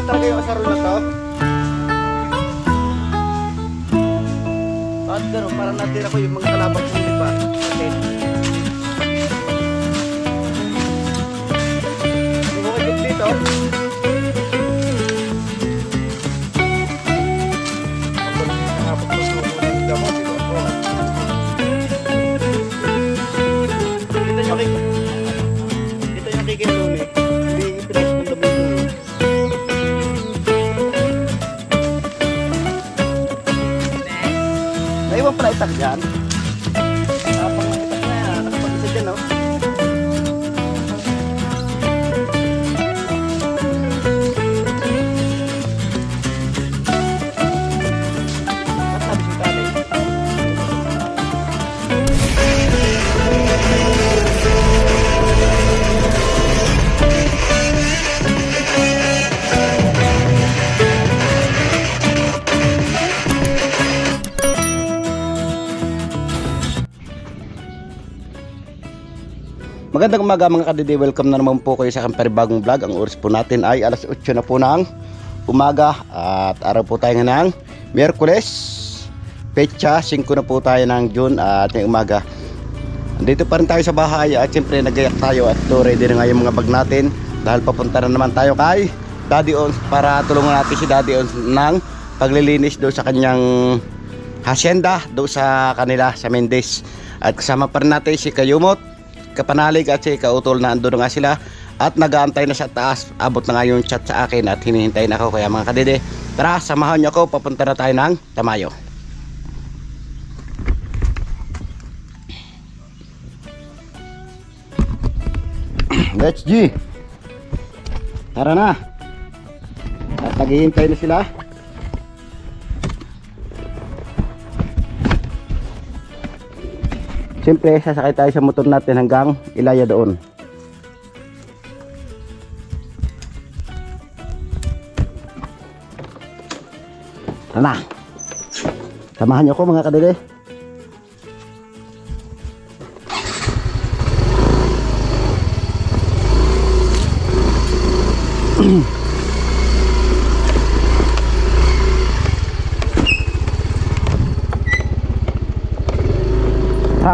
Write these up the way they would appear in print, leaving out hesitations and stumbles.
talaga yung asarol na to. At gano'n, parang natira ko yung mga kalaban sa hindi pa. Okay. Bumukit dito. Dito yung kikilun eh. Hindi i-press ng dami doon. Naiwan pala itak dyan. Tapang ng itak na yan. Nakapag-isa dyan, no? Masabi siya tali. Magandang umaga mga kadidi, welcome na naman po kayo sa aking panibagong vlog. Ang oras po natin ay alas 8 na po ng umaga at araw po tayo ng Miyerkules, petsa 5 na po tayo ng June at ngayong umaga. Andito pa rin tayo sa bahay at siyempre nagayak tayo at ready na nga yung mga bag natin dahil papunta na naman tayo kay Daddy Ons para tulungan natin si Daddy Ons ng paglilinis doon sa kanyang hacienda doon sa kanila sa Mendez. At kasama pa rin natin si Kayumot, Kapanalig at si Kautol na andun nga sila at nag-aantay na sa taas. Abot na nga yung chat sa akin at hinihintay na ako. Kaya mga kadede, tara samahan niyo ako, papunta na tayo ng Tamayo. Let's G, tara na at naghihintay na sila. Siyempre, sasakay tayo sa motor natin hanggang Ilaya doon. Tara, samahan niyo ako mga kadede.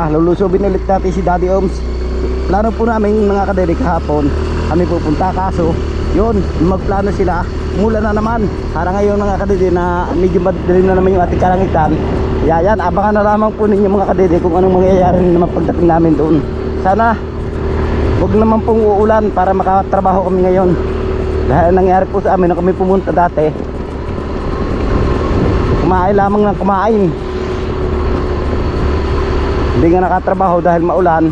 Lulusubin ulit natin si Daddy Oms. Plano po namin mga kadede kahapon kami pupunta, kaso yun, magplano sila, mula na naman. Para ngayon mga kadede na medyo madilim na naman yung ating kalangitan. Yan, abangan na lamang po ninyo mga kadede kung anong mangyayari naman pagdating namin doon. Sana huwag naman pong uulan para makatrabaho kami ngayon. Dahil nangyari po sa amin na kami pumunta dati, kumain lamang ng kumain, hindi nga nakatrabaho dahil maulan.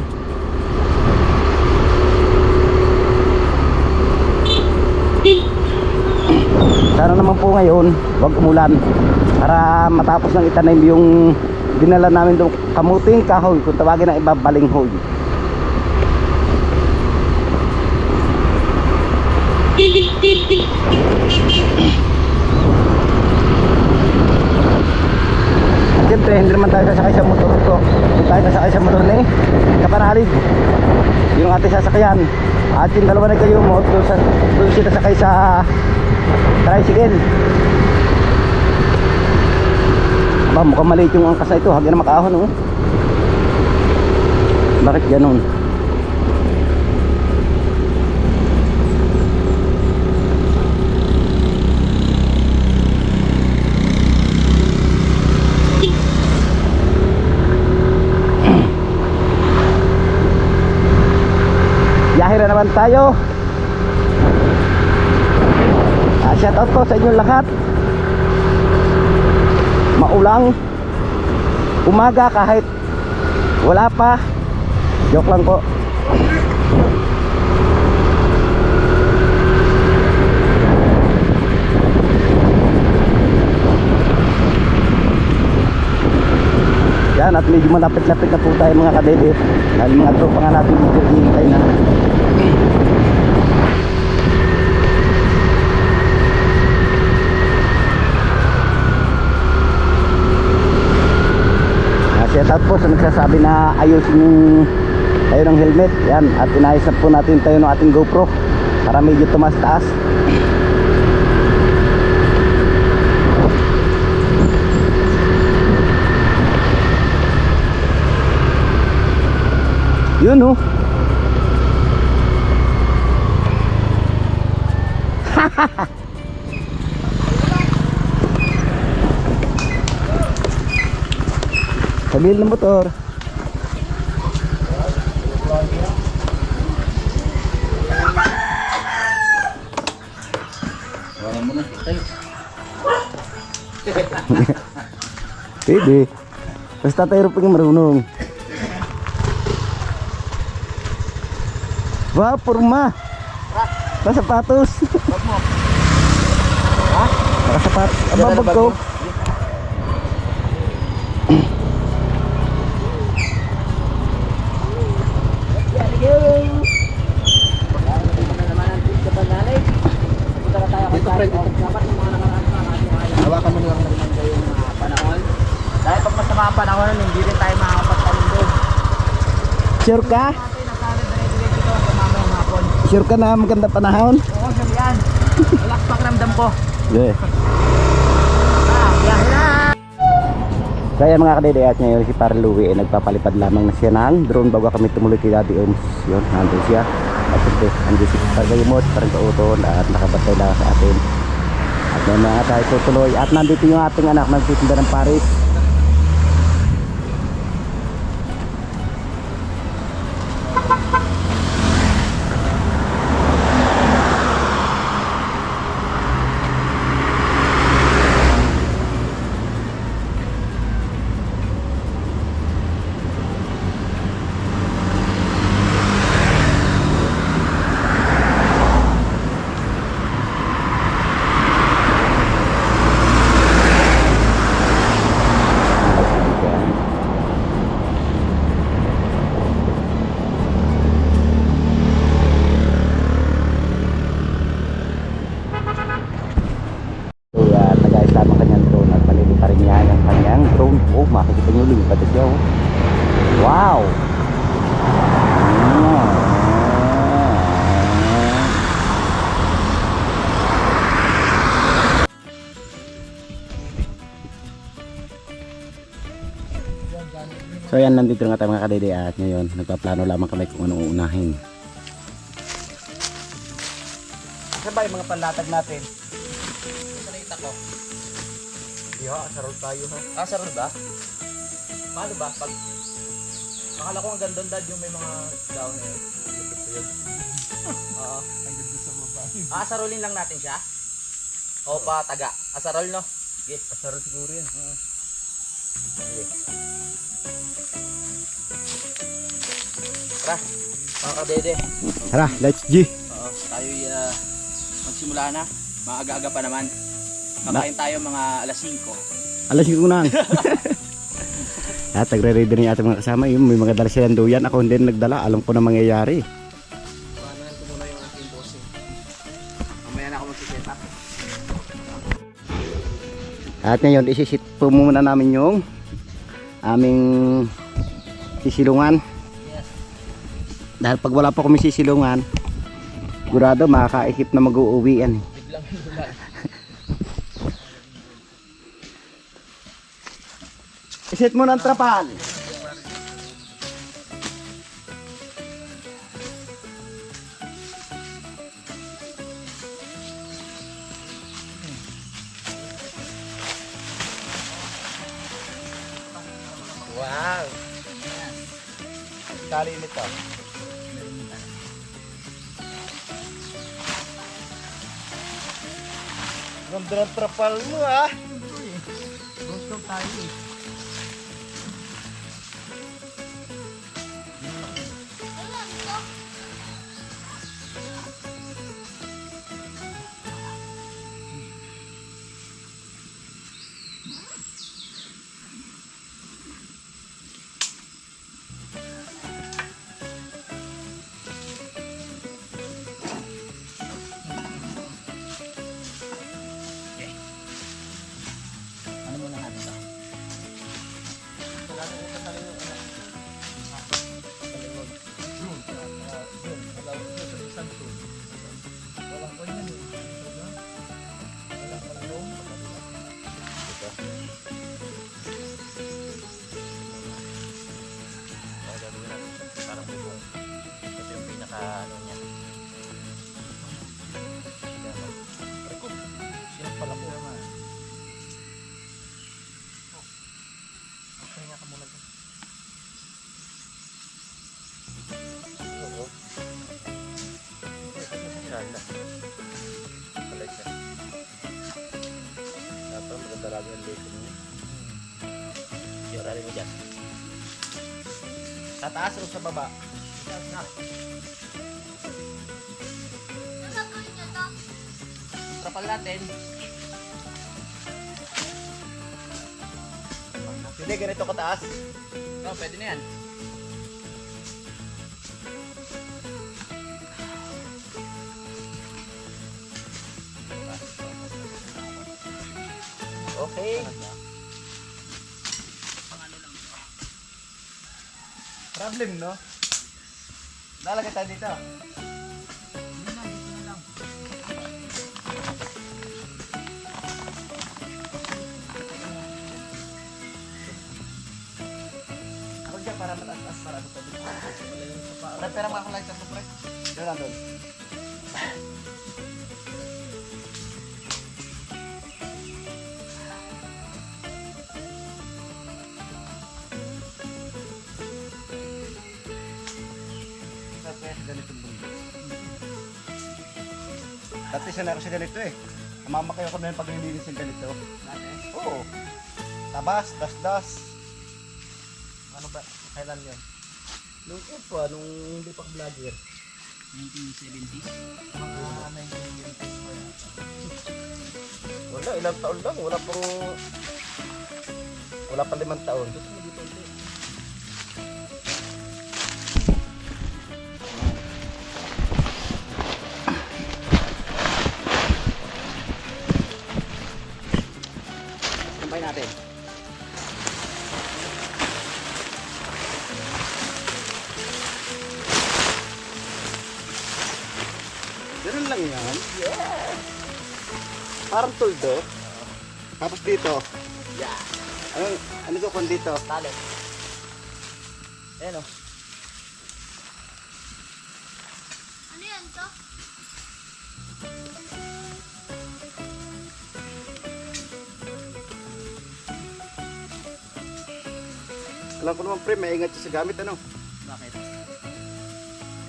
Sana naman po ngayon wag umulan para matapos ng itanim yung dinala namin doon, kamuting kahoy, kung tawagin ng iba balinghoy. Siyempre hindi naman tayo sasakay sa motor ko. Hindi tayo sasakay sa motor ni Kapanalig, yung ating sasakyan. At yung dalawa na kayo mo doon sila sakay sa tricycle. Aba, mukhang maliit yung angkas na ito. Hagyan na makaahon, oh. Bakit ganun? Yahira naman tayo. Shout out po sa inyong lahat. Maulang umaga kahit wala pa. Joke lang po. Yan, at medyo malapit-lapit na po tayo mga kadede. Dahil mga tropa nga natin dito hihintay na. Shout out po sa nagsasabi na ayusin yung tayo ng helmet. Yan, at inayos po natin tayo ng ating GoPro para medyo tumas taas. Yun oh. Sabihin ng motor. Wala mo na. Pwede. Basta tayo pag marunong. Wow, purma. Sapatos. Ha? Sapatos. Ababag ko. Hawakan mo lang naman yung panahon. Dahil pag masama ang panahon, hindi rin tayo makakapagtanim doon. Sure ka? Sure ka na maganda panahon? Oo, sabi yan. Relax pakiramdam ko. Yeah. Biyahe na! Kaya mga kadedeyat ngayon si Pare Louie ay nagpapalipad lamang na siya ng drone bago kami tumuloy kay Daddy Oms. Yun, nandun siya. At siyempre, nandun si Pargayimot, parang kauton at nakabatay lang sa atin. At may mga tayo tutuloy. At nandito yung ating anak nagtitinda ng Paris. Makikita nyo lipat siya oh. Wow. So yan, nandito nga tayo mga kadede at ngayon nagpaplano lamang kami kung anong uunahin. Saan ba yung mga panlatag natin? Nakita ko. Iha, sarol tayo ha. Ah, sarol ba? Paano ba? Pag akala ko ang gandun dad yung may mga down eh. Oo. Ang ganda sa baba. Asarolin lang natin siya? O pa taga? Asarol no? Sige. Asarol siguro yan. Sige. Tara, mga kadede. Tara, let's G. Oo, tayo magsimula na. Maaga-aga pa naman. Kakain tayo mga alas 5. Alas ko na. At nagre-ready na yung ating mga kasama. Yung may mga dala silang duyan. Ako hindi nagdala. Alam ko na mangyayari. Panahan ko muna yung ating bossing. Mamaya na ako magsiset up. At ngayon, isisit po muna namin yung aming sisilungan. Yes. Dahil pag wala pa kami sisilungan, sigurado makakaisip na mag-uuwi yan. Biglang hilulan. Isit mo ng trapal. Wow! Tali nito. Ganda ng trapal mo ah! Gusto tayo eh. China. Palay siya. Dapat maganda lagi ang leche niya. Yorari mo dyan. Tataas rin sa baba. Taas na. Ano gagawin niya to? Kapal natin. Hindi, ganito kataas. Oo, pwede na yan. Okay. Problem, no? Lalagay tayo dito. Ako dyan para mataas-taas para ito dito. Pera makakalay sa pre. Doon lang doon. Ganitong bundok. Dati sanay ako sa ganito eh. Namamakayo kami pag nilinis ng ganito. Oo. Tabas, das. Ano ba? Kailan yun? Nung pa, nung hindi pa vlogger. 1970s. Mga 1970s pa yata. Wala, ilang taon lang. Wala pang 5 taon. Gusto mo dito ulit. Sampay natin. Ganun lang yan. Yes! Parang tuldo. Tapos dito. Yeah. Ano to kung dito? Tali. Ayan o. Ano yan to? Alam ko naman pre, maingat siya sa gamit ano. Bakit?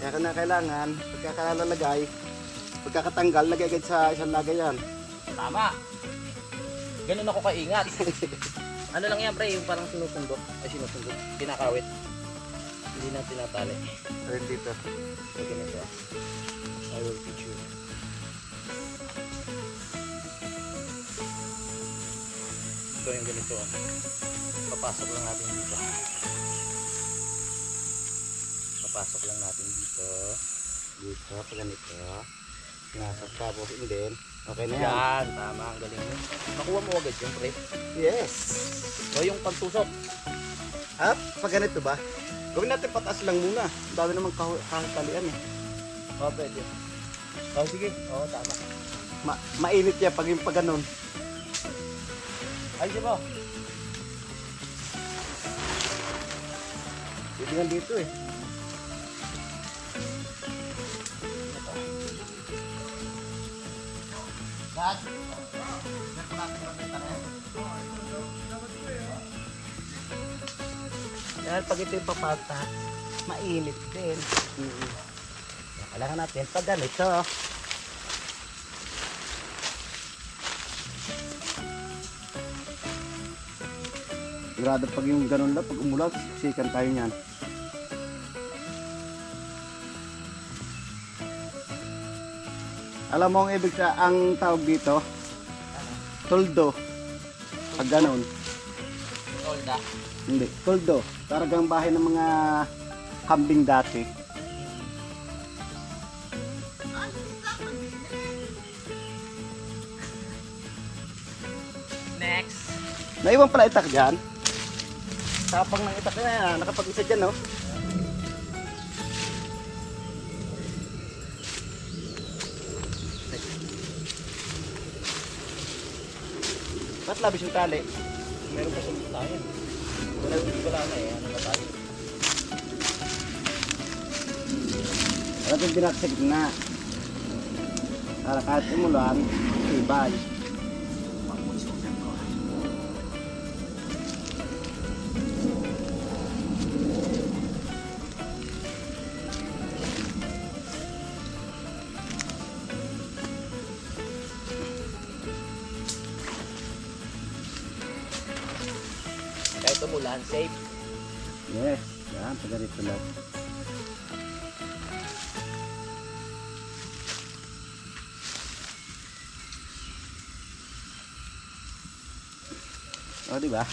Kaya ka na kailangan, pagkakalalagay, pagkakatanggal, lagay agad sa isang lagay yan. Tama. Ganun ako kaingat. Ano lang yan pre, yung parang sinusundot. Ay sinusundot. Kinakawit. Hindi na tinatali. Ayun dito. So ganito. I will teach you. Ito yung ganito. Papasok lang natin dito. Papasok lang natin dito. Dito, pag ganito. Pinasok tapos din. Okay na yan. Yan, tama. Ang galing mo. Nakuha mo agad yung pre. Yes! So yung pagtusok. At pag ganito ba, gawin natin pataas lang muna. Ang dami naman kakatalian eh. Oh, pwede. Oh, sige. Oo, tama. Mainit yan pag yung pag ganun. Ay, di ba? Pwede nga dito eh. Dad? Meron natin mabenta na yan. Dahil pag ito yung papata, mainit din. Kailangan natin pag ganito. Sigurado pag yung ganun lang, pag umulan, siksikan tayo niyan. Alam mo ang ibig sa ang tawag dito? Toldo. Pag ganun. Tolda. Hindi, toldo. Talagang bahay ng mga kambing dati. Next. Naiwan pala itak dyan. Tapang ng itak na yan. Nakapag-isa dyan, no? Ba't labis yung tali? Meron pa sa tayo. Wala na eh. Ano na tayo? Wala itong binaksig na. Para kahit umulan, ibay. ulan, safe. Yes. Yan, pag ganito lang. Oh, di ba?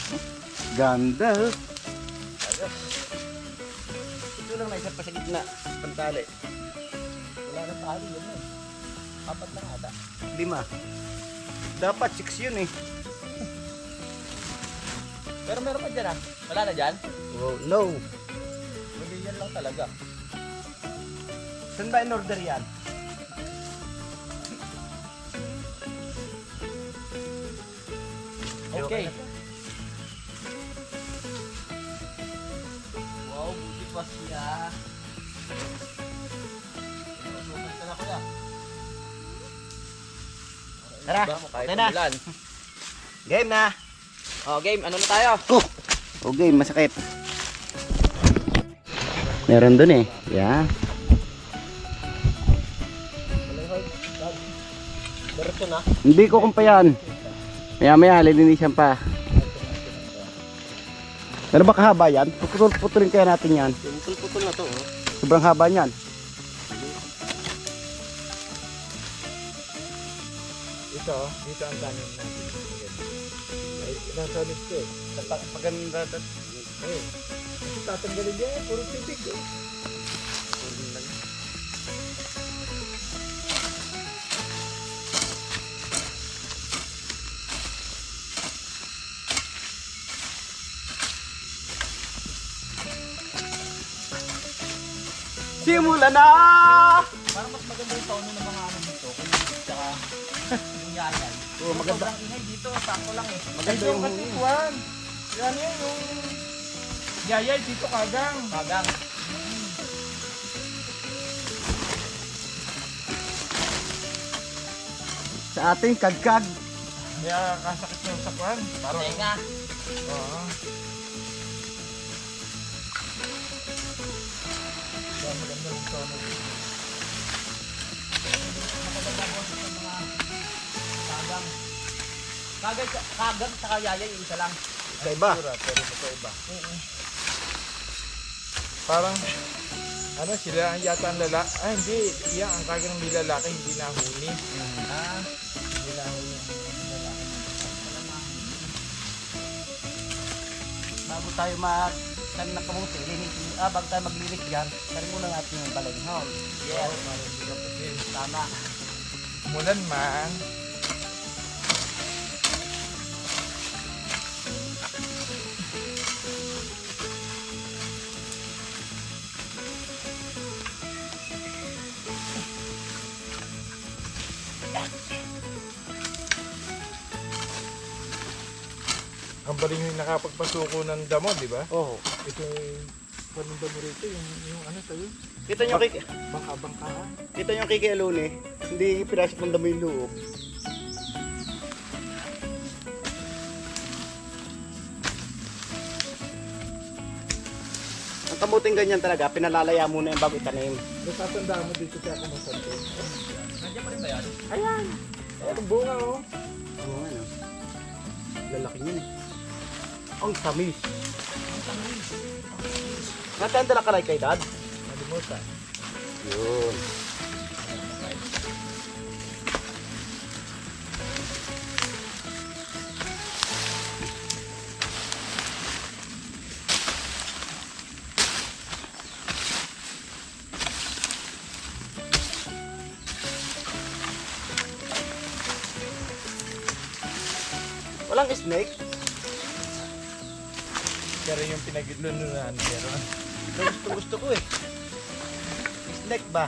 Ganda. Ayos. Ito lang na isa pa sa gitna. Pantali. Wala na tali yun eh. 4 lang ata. 5. Dapat 6 yun eh. Pero meron pa dyan ah. Wala na dyan? Oh, no. Hindi yan lang talaga. Saan ba in order yan? Okay. Wow, buti pa siya. Sukat ka na kuya. Tara, Kahit okay na. umulan. Game na. Oh, game. Ano na tayo? Okay, masakit. Meron dun eh. Yeah. Diretso na. Hindi ko kumpayan. Maya lilinisan pa. Pero ba kahaba yan? Putulin kaya natin yan. Putol-putol na to. Oh. Sobrang haba niyan. Ito, dito ang tanim natin. Ay, nasa list ko eh. Maganda. Ay, tatanggalin niya, puro tubig eh. Simula na! Parang mas maganda yung tono ng mga ano dito. Kung tsaka yung yayan. Oo, maganda. Sobrang ingay dito. Sakto lang eh. Maganda yung Kasi Juan, yan yan yung... Yayay dito kagang. Kagang. Sa ating kagkag. Kaya kasakit yung sa Juan. Parang... Tenga. Oo. Kaya maganda yung tono. Maganda po sa mga kagang. Kagang tsaka yayay yung isa lang. Sa iba. Pero sa iba. Parang... Ano sila yata ang lalaki? Ah, hindi. Yan, ang kagang may lalaki, hindi nahuni. Ah. Hindi nahuni ang lalaki. Bago tayo mag-tan na kamuti, bago tayo maglinis dyan, tarin muna natin yung balanghon. Yes. Parang hindi ka pati. Tama. Mulan man. Ang baling yung nakapagpasuko ng damo, di ba? Oo. Ito yung parang damo rito, yung ano sa'yo? Kita nyo kiki. Bangka-bangka. Kita nyo kiki Alone. Hindi pinasok ng damo yung loob. Ang kamuting ganyan talaga, pinalalaya muna yung bago itanim. Natatandaan mo dito kaya kumasanto. Nandiyan pa rin ba yan? Ayan! Ayan, ang bunga oh. Oo nga no. Lalaki niyan eh. Ang tamis. Nasaan dala ka rin kay Dad? Nalimutan. Yun. Walang snake? Pero yung pinaglunuran, pero Gusto ko eh. Snake ba?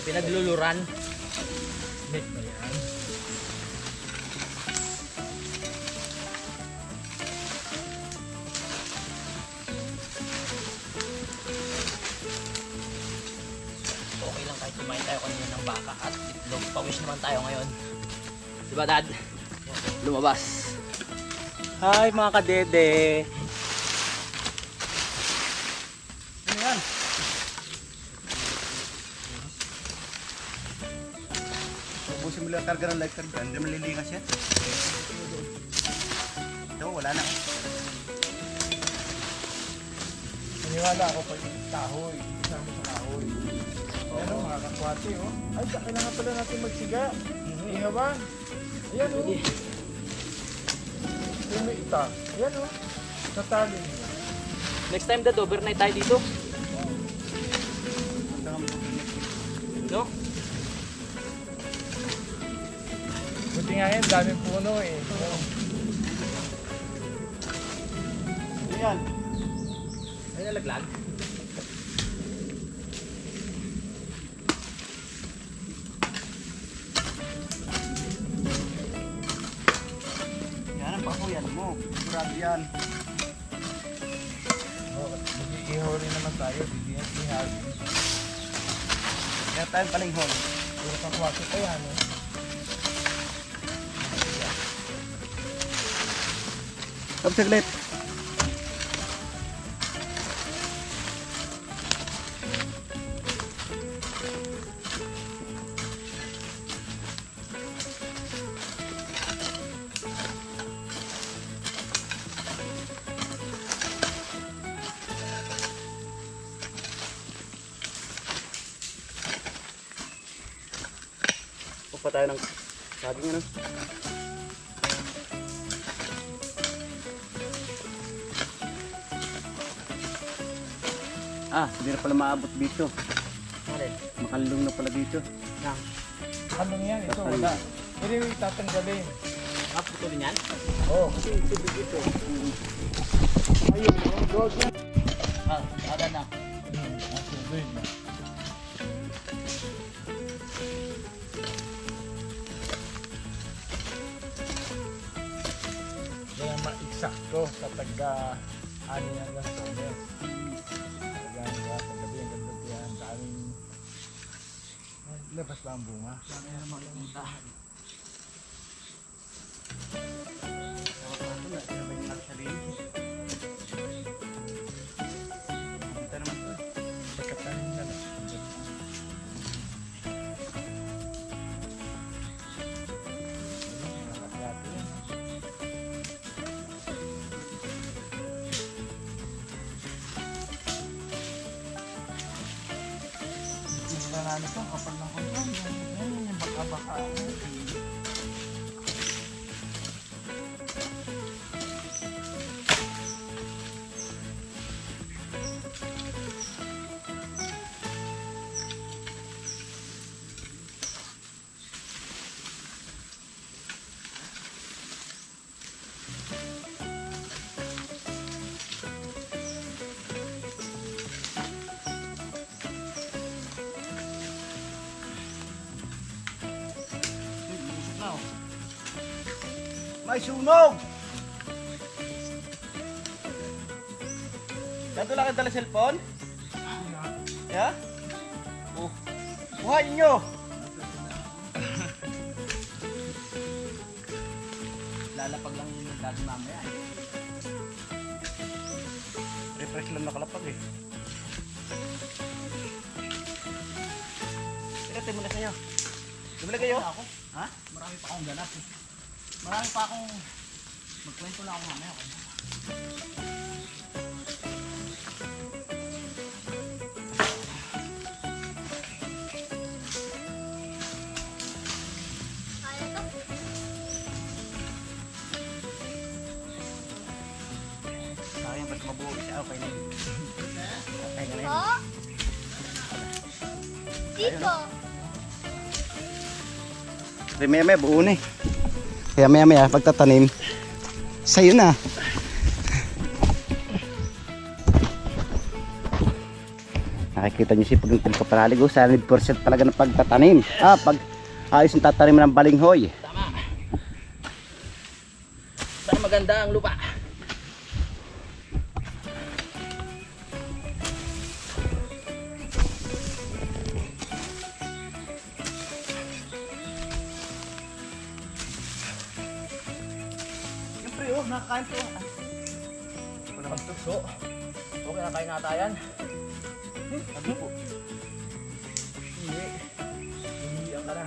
Pinagluluran. snake ba yan? Okay lang kahit kumain tayo kanina ng baka at itlog. Pawis naman tayo ngayon. Diba Dad? Lumabas. Hi mga kadede. Ano yan? Ubusin mo lang karga ng light card. Hindi malilikas yan. Ito, wala na. Niwala ako pag kahoy. Isama sa kahoy. Ayan o, mga kakwate o. Ay, kailangan pala natin magsiga. Ihawan. Ayan o. Ayan may ita. Ayan o. Sa tali niya. Next time dad, overnight tayo dito. No? Buti nga yan, daming puno eh. Ayan. Ay nalaglag. Yan ang pakuyan mo. Sigurado yan. Mag-iihaw rin naman tayo. Bibigyan ihaw. Kaya tayong palinghon. Puro kakwate pa yan eh. Tapos saglit. Pa tayo ng saging ano. Hindi na pala maabot dito. Makalung na pala dito. Ano yan? Ito wala. Pwede yung tatanggalin. Putulin yan? Oo, kasi tubig ito. Ayun, doon yan. Ada na. Doon na. Kaya ma-eksakto sa taga-ani hanggang sa mes. Talagang sa gabi hanggang gabi yan. Daming labas ba ang bunga? Pagkatanim na lang. Marami ito, kapal ng kontrol. Yan, yung baka-baka. May sunog! Ganito lang ang dala cellphone? Yeah? Oh. Buhayin nyo! Lalapag lang yung dati mamaya. Refresh lang nakalapag eh. Pinatay mo na sa'yo. Dumala kayo? Ako? Ha? Marami pa akong ganap. Marami pa akong... Magkwento lang ako mamaya. Kaya to? Sayang ba't mabuo siya? Okay na yun. Okay na yun. Oh? Dito. Pero maya buo na eh. Kaya maya pagtatanim, sa'yo na. Nakikita nyo si Pagpuntin Kapanalig, sa 100% talaga ng pagtatanim. Pag ayos yung tatanim ng balinghoy. Tama. Sana maganda ang lupa. Siyempre nakakain to. Pagtukso. Okay na kain nata yan. Sabi po. Hindi. Hindi ang kara.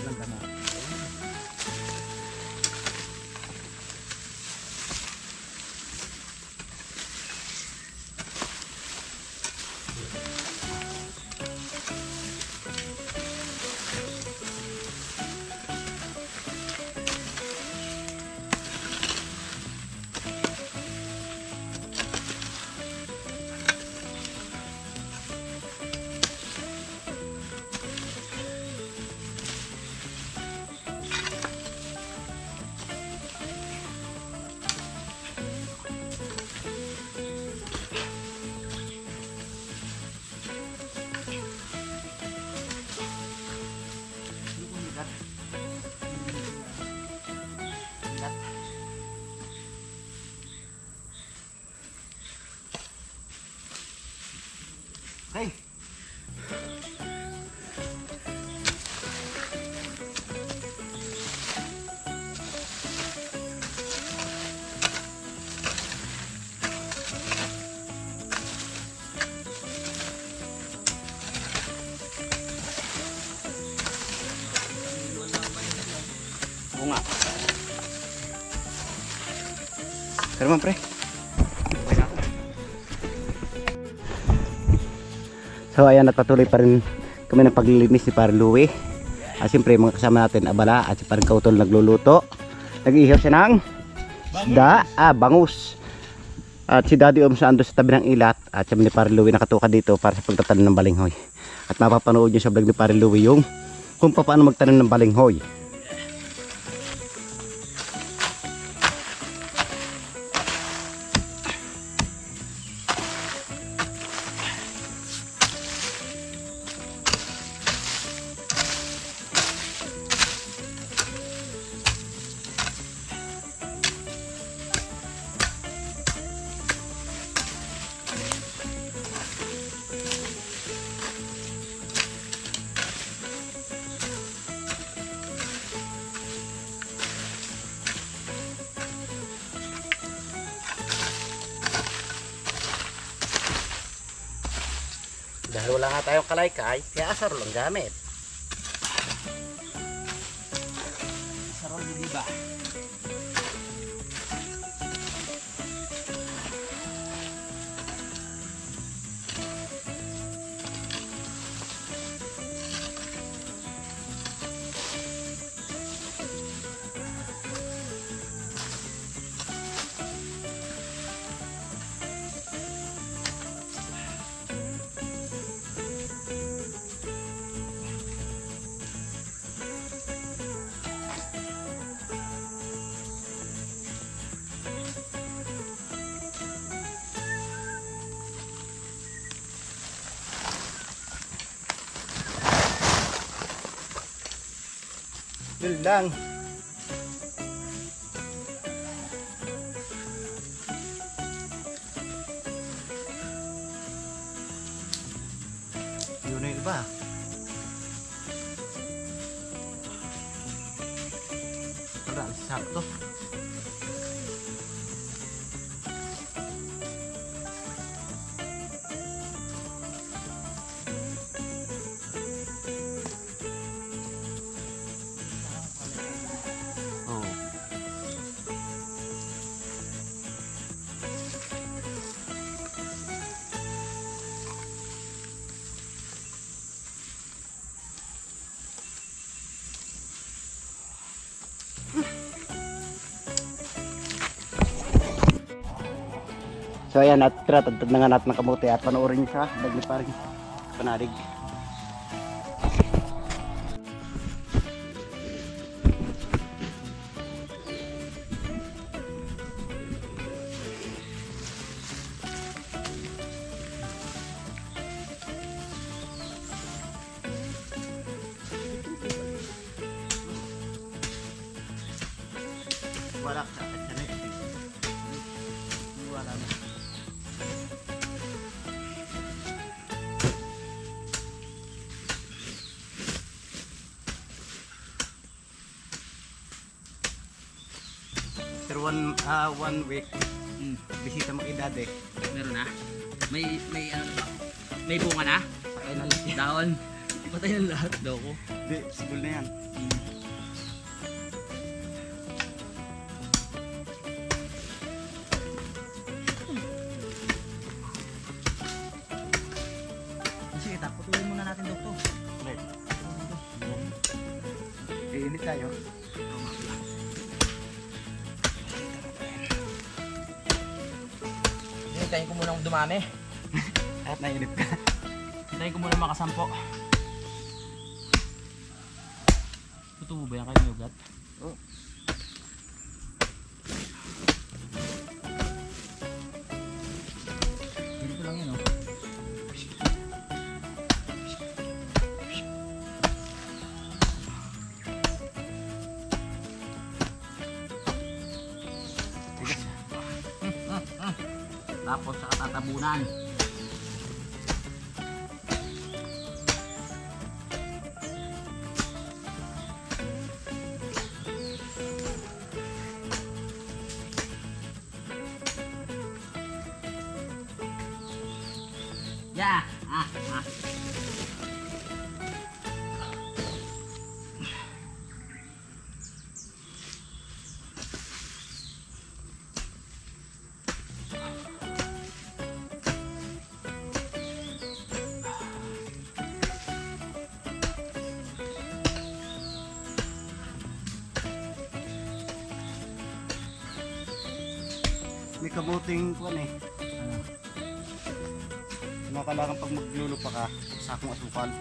ng gamot. Okay. Oo nga. Pero man, pre. Okay na ako. So ayan, at patuloy pa rin kami ng paglilinis ni Pare Louie. Siyempre mga kasama natin abala at si Pare Kautol nagluluto. Nag-ihaw siya ng isda, bangus. At si Daddy Om sa ando sa tabi ng ilat. At siya ni Pare Louie nakatuka dito para sa pagtatanim ng balinghoy. At mapapanood nyo sa vlog ni Pare Louie yung kung paano magtanim ng balinghoy. Dahil wala nga tayong kalaykay, kaya asar lang gamit. Sarap di ba? Yun lang. Yun na yung iba. Parang sakto. So ayan, at tratad na nga natin ng kamote at panoorin nyo sa vlog ni Pare Panalig. Wala ka sa akin. Wala na. After one week, bisita mo kay Daddy. Meron na? May ano ba? May bunga na? Sakay na lang. Daon? Patay na lahat daw ko. Hindi, sibol na yan. Sige, putulin muna natin daw to. Iinit tayo. Hintayin ko munang dumami. At nainip ka. Hintayin ko muna makasampo. Tutubo ba yan kayo yung ugat? Oo. Dito lang yun, oh. Tapos sa katatabunan. Ya, May kabuting kuwan eh. Nakakalakan pag maglulupa ka, sakong asukal.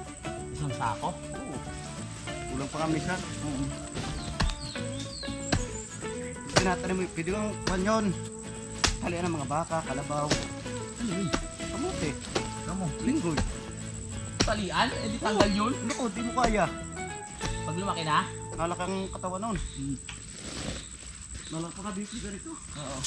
isang sako. Oo. Kulang pa kami sa. Tinatanim mo, pwede kang kuwan yun. Talian ng mga baka, kalabaw. Ano yun? Kamote. Kamu, Linggoy. talian? Eh di tanggal yun. Naku, di mo kaya. Pag lumaki na? Nalakang katawan nun. Nalaka ka dito ganito. Oo.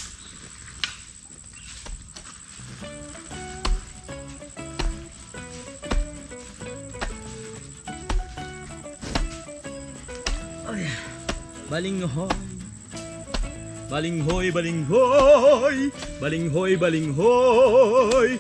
Balinghoy. Balinghoy, balinghoy. Balinghoy, balinghoy.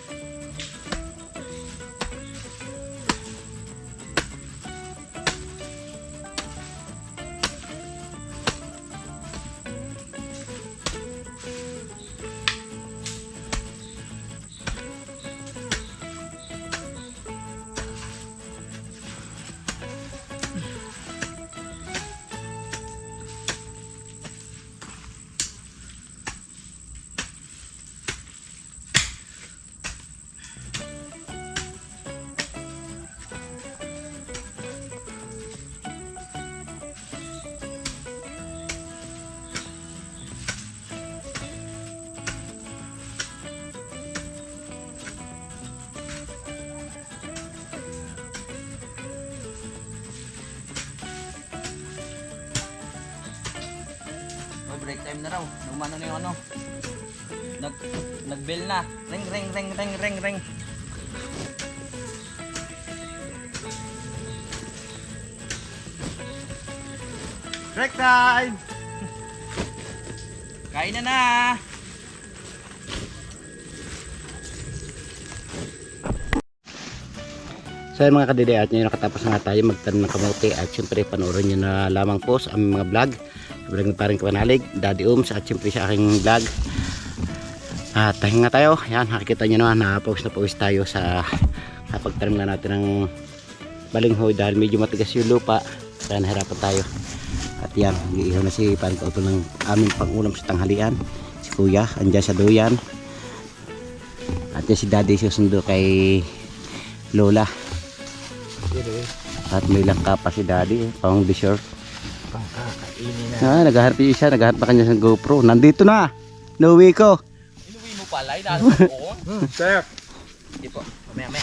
Break time na raw. Umano na yung ano. Nag-bell na. Ring, ring, ring, ring, ring, ring. Break time! Kain na na. So yun mga kadide, at ngayon nakatapos na nga tayo magtanim ng kamote at syempre panoorin nyo na lamang po sa aming mga vlog. Vlog ng paring Kapanalig, Daddy Ooms at syempre sa aking vlog. At tahinga tayo, yan nakikita nyo naman na pawis tayo sa pagtanim nga natin ng balinghoy dahil medyo matigas yung lupa kaya nahirapan tayo. At yan, iihaw na si Pantoto ng aming pangulam sa tanghalian. Si Kuya, andyan sa duyan. At yan si Daddy susundo kay Lola. At may langka pa si Daddy, pang dessert. Pangkakainin na. Naghaharap yung isa, naghaharap pa kanya sa GoPro. Nandito na! Nauwi ko! Inuwi mo pala. Inasok ko. Sir. Hindi po. Mamaya.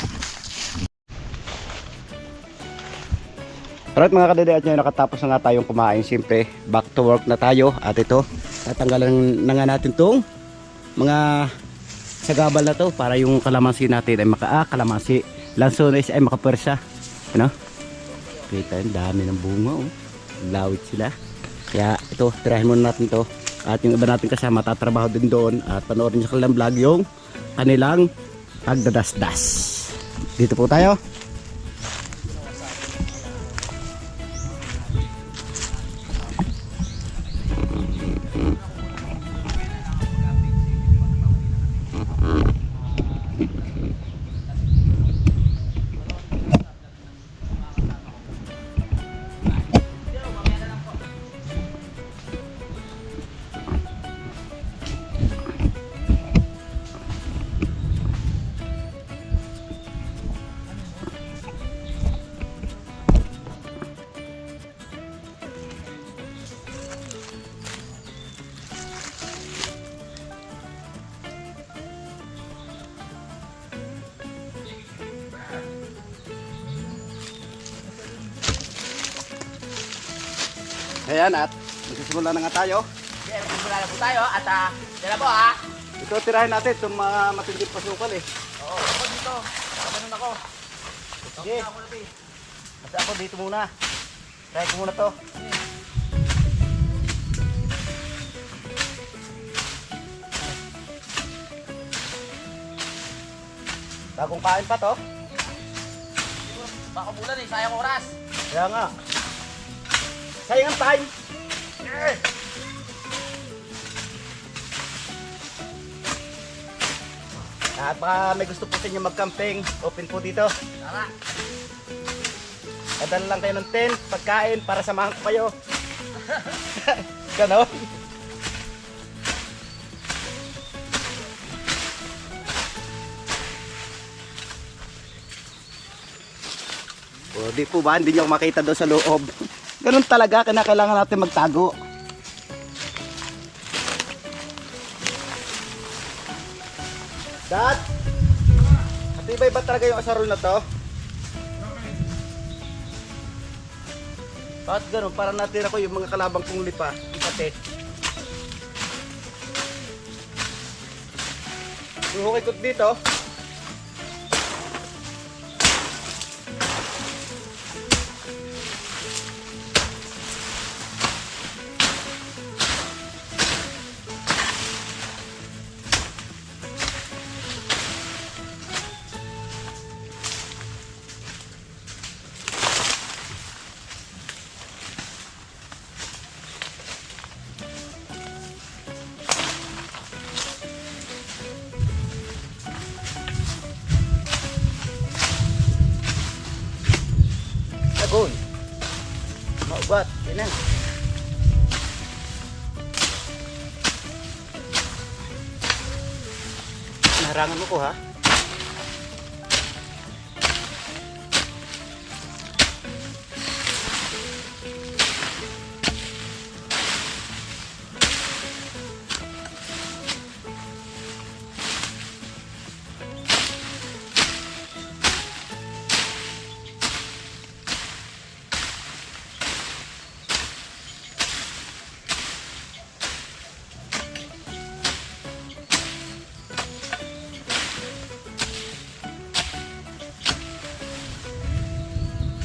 Alright mga kadede, at ngayon nakatapos na nga tayong kumain. Siyempre, back to work na tayo. At ito, tatanggalan na nga natin tong mga sagabal na to para yung kalamansi natin ay kalamansi. Lansones ay makapwersa. Ano? Kita yun, dami ng bunga. Oh. Lawit sila. Kaya ito, tirahin muna natin to. At yung iba natin kasama, tatrabaho din doon. At panoorin nyo sa kanilang vlog yung kanilang pagdadasdas. Dito po tayo. Ayan at magsisimula na nga tayo. Okay, magsimula na po tayo at yan na po ha. Ito tirahin natin itong mga matinding pasukal eh. Oo, ako dito. Ganun ako. Sige. Ako na, Pi. Kasi ako dito muna. Try ko muna to. Bagong kain pa to. Baka bulan eh, sayang oras. Kaya nga. Sayang ang time. At baka may gusto po sa inyo mag-camping, open po dito. Tara. Padala lang kayo ng tent, pagkain para samahan ko kayo. Ganon. O, di po ba? Hindi nyo ako makita doon sa loob. Ganun talaga, kailangan natin magtago. Dad! Matibay ba talaga yung asarol na to? Bakit ganun? Parang natin ako yung mga kalabang kong lipa. Ipate. Hukay ko dito. Agoy. Maubat. Yan na. Naharangan mo ko ha.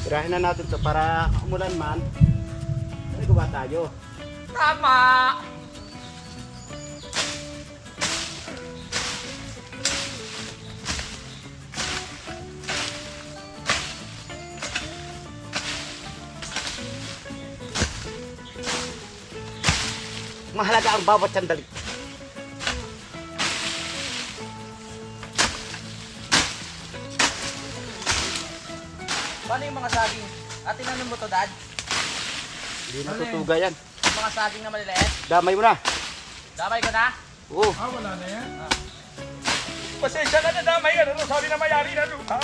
Tirahin na natin to para umulan man. Ano gawa tayo? Tama! Mahalaga ang bawat sandali. Paano yung mga saging? At tinanong mo to, Dad? Hindi natutuga yan. Yung mga saging na maliliit? Damay mo na. Damay ko na? Oo. Wala na yan. Pasensya ka na damay. Ano sabi na mayari na lupa?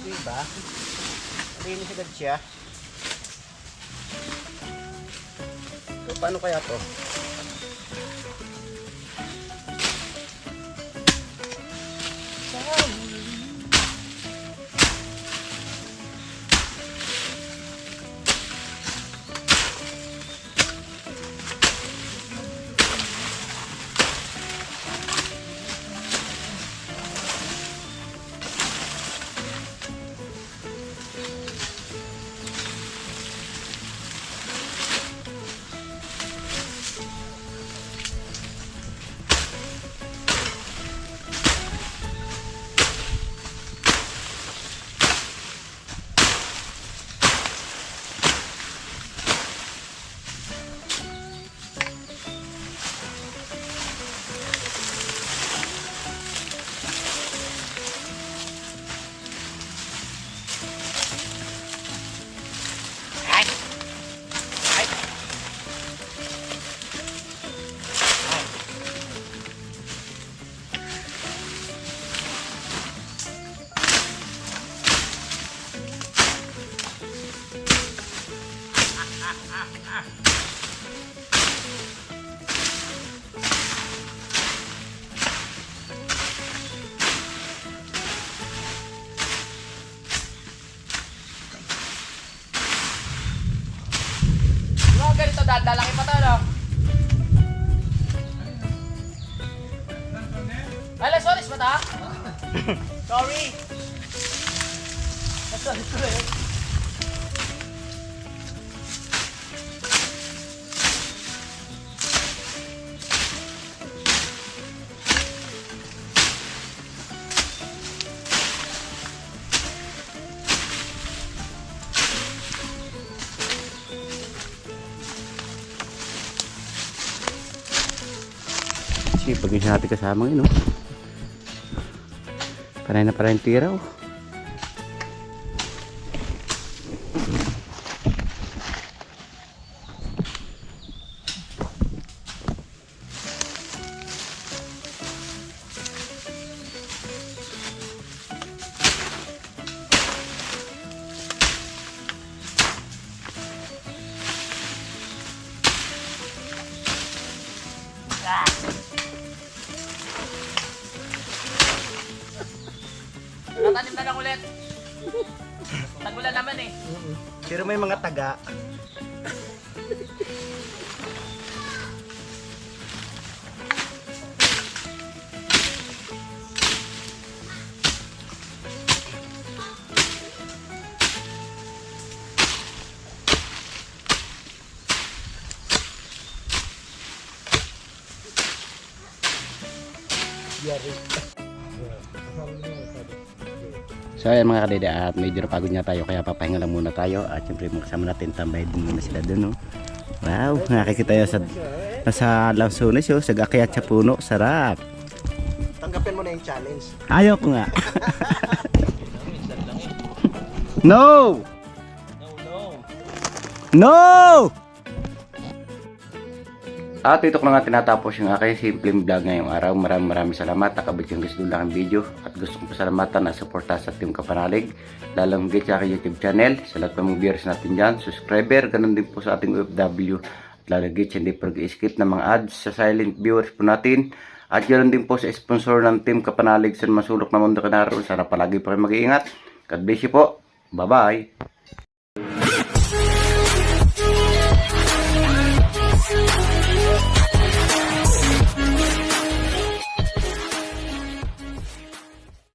Diba? Linis agad siya. So, paano kaya to? Sorry! Sorry, sorry. Sige, pag isa natin kasama yun, no? Panay na parang tira, oh. Tatanim na lang ulit. Tagulan naman eh. Pero may mga taga. So ayan mga kadede, at medyo napagod nga tayo kaya papahinga lang muna tayo. At syempre makasama natin, tambay din muna sila dun, no? Wow, nakikita nyo sa Lansones, oh, sa gakyat sa puno, sarap. Tanggapin mo na yung challenge. Ayaw ko nga. No! No! At ito ko na nga tinatapos yung aking simpleng vlog ngayong araw. Maraming salamat. Nakabit yung gusto lang ang video. At gusto kong pasalamatan na suporta sa Team Kapanalig. Lalong higit sa aking YouTube channel. Sa lahat ng mga viewers natin dyan. Subscriber. Ganun din po sa ating OFW. At lalong higit hindi pag-skip ng mga ads sa silent viewers po natin. At yun din po sa sponsor ng Team Kapanalig sa masulok na mundo ka naroon. Sana palagi po kayo mag-iingat. God bless you po. Bye-bye.